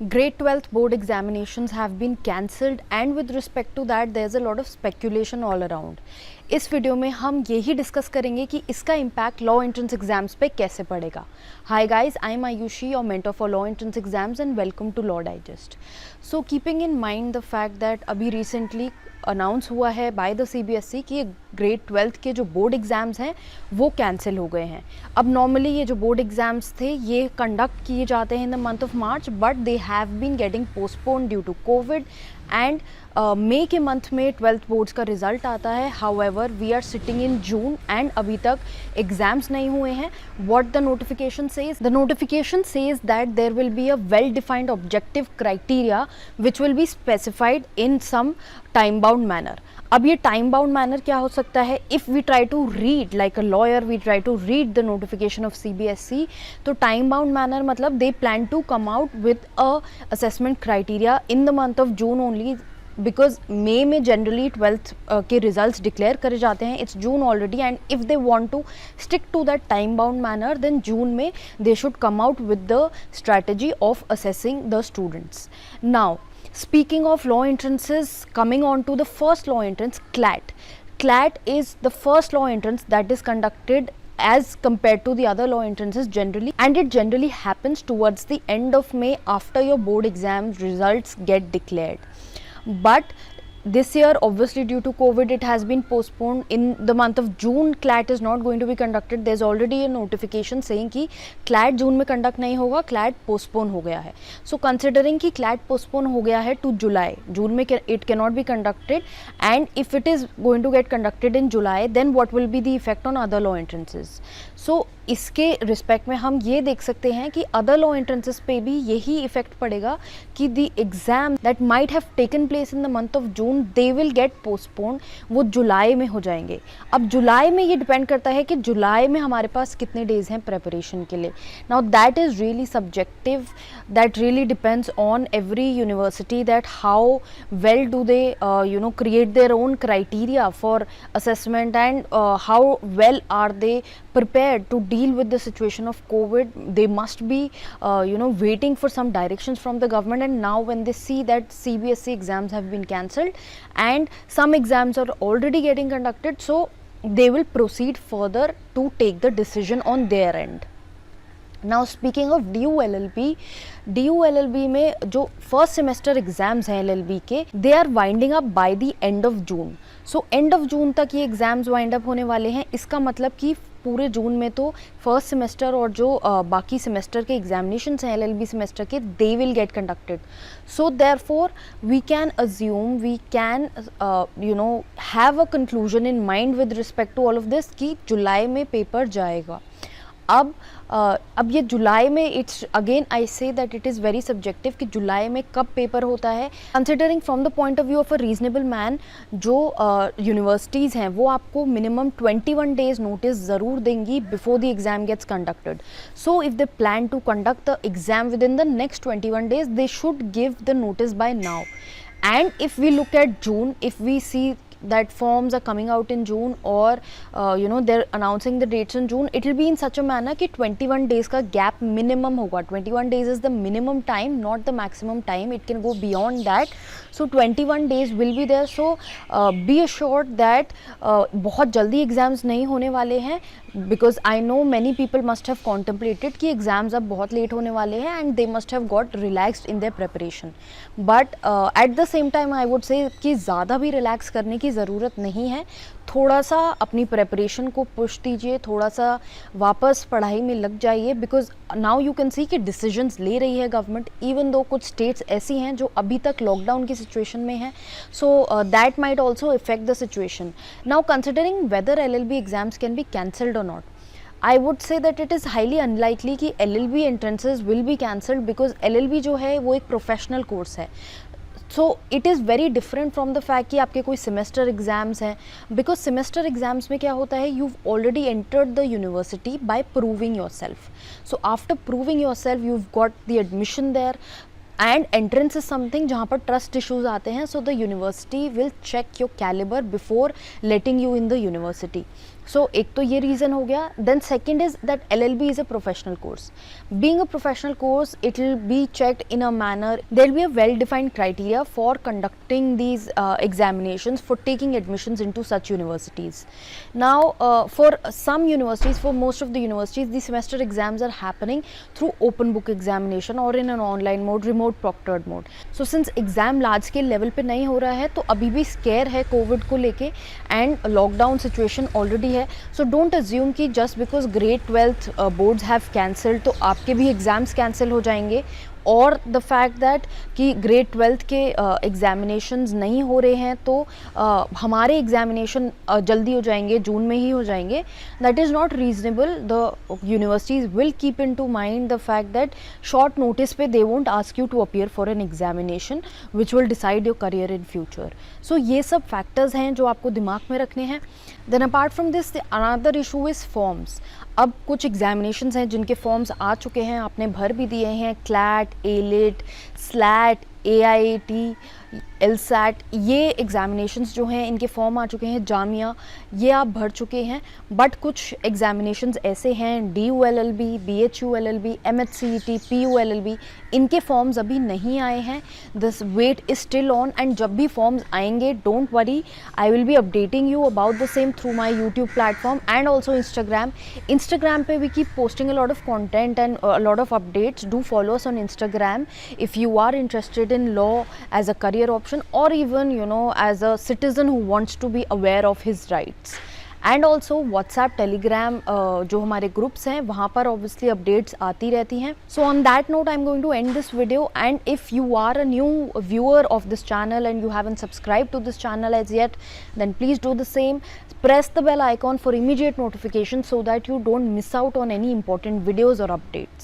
Grade 12th board examinations have been cancelled and with respect to that there's a lot of speculation all around. इस video में हम यही discuss करेंगे कि इसका इम्पैक्ट लॉ एंट्रेंस एग्जाम्स पे कैसे पड़ेगा. Hi guys, I am Ayushi, your mentor for law entrance exams and welcome to Law Digest. So keeping in mind the fact that अभी रिसेंटली अनाउंस हुआ है बाय द CBSE कि grade 12th के जो board exams हैं वो cancel हो गए हैं. अब नॉर्मली ये जो बोर्ड एग्ज़ाम्स थे ये कंडक्ट किए जाते हैं in the month of March, but they have been getting postpone due to COVID and मई के मंथ में 12th बोर्ड्स का रिजल्ट आता है. However we are sitting in June and अभी तक एग्जाम्स नहीं हुए हैं. What the notification says? The notification says that there will be a well defined objective criteria which will be specified in some time bound manner. अब ये time bound manner क्या हो सकता है? If we try to read like a lawyer, we try to read the notification of CBSE, तो time bound manner मतलब they plan to come out with a assessment criteria in the month of June only, because मई में generally 12th के results declare करे जाते हैं. It's June already and if they want to stick to that time bound manner then June में they should come out with the strategy of assessing the students. Now speaking of law entrances, coming on to the first law entrance, CLAT. CLAT is the first law entrance that is conducted as compared to the other law entrances generally, and it generally happens towards the end of May after your board exams results get declared. But this year, obviously due to COVID, it has been postponed. In the month of June, CLAT is not going to be conducted. There's already a notification saying कि CLAT जून में conduct नहीं होगा, CLAT postpone हो गया है. So considering कि CLAT postpone हो गया है to July, जून में it cannot be conducted, and if it is going to get conducted in July, then what will be the effect on other law entrances? So इसके respect में हम ये देख सकते हैं कि अदर लॉ एंट्रेंसेस पे भी यही इफेक्ट पड़ेगा कि the exam that might have taken place in the month of June they will gate postpone, वो जुलाई में हो जाएंगे. अब जुलाई में ये डिपेंड करता है कि जुलाई में हमारे पास कितने डेज हैं प्रेपरेशन के लिए. Now that is really subjective, that really depends on every university that how well do they create their own criteria for assessment and how well are they prepared to deal with the situation of COVID. They must be waiting for some directions from the government, and now when they see that CBSE exams have been cancelled and some exams are already getting conducted, so they will proceed further to take the decision on their end. Now speaking of DU LLB में जो first semester exams हैं LLB के, they are winding up by the end of June. So end of June तक ये exams wind up होने वाले हैं. इसका मतलब कि पूरे जून में तो फर्स्ट सेमेस्टर और जो बाकी सेमेस्टर के एग्जामिनेशंस हैं LLB सेमेस्टर के, they will get conducted. So therefore we can assume, we can have a conclusion in mind with respect to all of this कि जुलाई में पेपर जाएगा. अब ये जुलाई में, it's again I say that it is very subjective कि जुलाई में कब पेपर होता है. Considering from the point of view of a reasonable man, जो यूनिवर्सिटीज़ हैं वो आपको मिनिमम 21 डेज नोटिस ज़रूर देंगी before the exam gets conducted. So if they plan to conduct the exam within the next 21 days, they should give the notice by now. And if we look at June, if we see that forms are coming out in June or they're announcing the dates in June, it will be in such a manner कि 21 days का gap minimum होगा. 21 days is the minimum time, not the maximum time. It can go beyond that. So 21 days will be there. So be assured that बहुत जल्दी exams नहीं होने वाले हैं, because I know many people must have contemplated कि exams अब बहुत late होने वाले हैं and they must have got relaxed in their preparation. But at the same time I would say कि ज़्यादा भी relax करने की ज़रूरत नहीं है. थोड़ा सा अपनी प्रेपरेशन को पुश दीजिए, थोड़ा सा वापस पढ़ाई में लग जाइए, because now you can see कि डिसीजंस ले रही है गवर्नमेंट, इवन दो कुछ स्टेट्स ऐसी हैं जो अभी तक लॉकडाउन की सिचुएशन में हैं. So that might also affect the situation. Now considering whether LLB exams can be cancelled और not, I would say that it is highly unlikely कि LLB entrances will be cancelled, because LLB जो है वो एक professional course है. So it is very different from the fact कि आपके कोई सेमेस्टर एग्ज़ाम्स हैं, बिकॉज सेमेस्टर एग्ज़ाम्स में क्या होता है, you already entered the university by proving yourself. So after proving yourself you got the admission there, and entrance is something जहाँ पर ट्रस्ट इश्यूज आते हैं. So the university will check your calibre before letting you in the university. So एक तो ये reason हो गया. Then second is that LLB is a professional course. Being a professional course, it will be checked in a manner. There will be a well-defined criteria for conducting these examinations for taking admissions into such universities. Now, for some universities, for most of the universities, the semester exams are happening through open book examination or in an online mode, remote proctored mode. So, since exam large scale level पे नहीं हो रहा है, तो अभी भी scare है Covid को लेके and lockdown situation already है. So, don't assume कि just because grade 12th boards have cancelled तो आपके भी एग्ज़ाम्स कैंसिल हो जाएंगे. और द फैक्ट दैट कि ग्रेड 12th के एग्ज़ामिनेशंस नहीं हो रहे हैं तो हमारे एग्ज़ामिनेशन जल्दी हो जाएंगे, जून में ही हो जाएंगे. That is not reasonable. The universities will keep into mind the fact that short notice पे they won't ask you to appear for an examination which will decide your career in future. So ये सब factors हैं जो आपको दिमाग में रखने हैं. Then apart from this another issue is forms. अब कुछ एग्जामिनेशंस हैं जिनके फॉर्म्स आ चुके हैं, आपने भर भी दिए हैं. CLAT, elite, slate, AIAT, LSAT, ये एग्ज़ामिनेशंस जो हैं इनके फॉर्म आ चुके हैं. जामिया, ये आप भर चुके हैं. बट कुछ एग्ज़ामिनेशंस ऐसे हैं, DULLB, BHULLB, MHCET, PULLB, इनके फॉर्म्स अभी नहीं आए हैं. This wait is still on. And जब भी फॉर्म्स आएंगे, don't worry, I will be updating you about the same through my YouTube platform and also Instagram पे we keep posting a lot of content and a lot of updates. Do follow us on Instagram if you are interested in law as a career option or even as a citizen who wants to be aware of his rights. And also WhatsApp, Telegram जो हमारे groups हैं वहाँ पर obviously updates आती रहती हैं. So on that note I am going to end this video. And if you are a new viewer of this channel and you haven't subscribe to this channel as yet, then please do the same. Press the bell icon for immediate notification so that you don't miss out on any important videos or updates.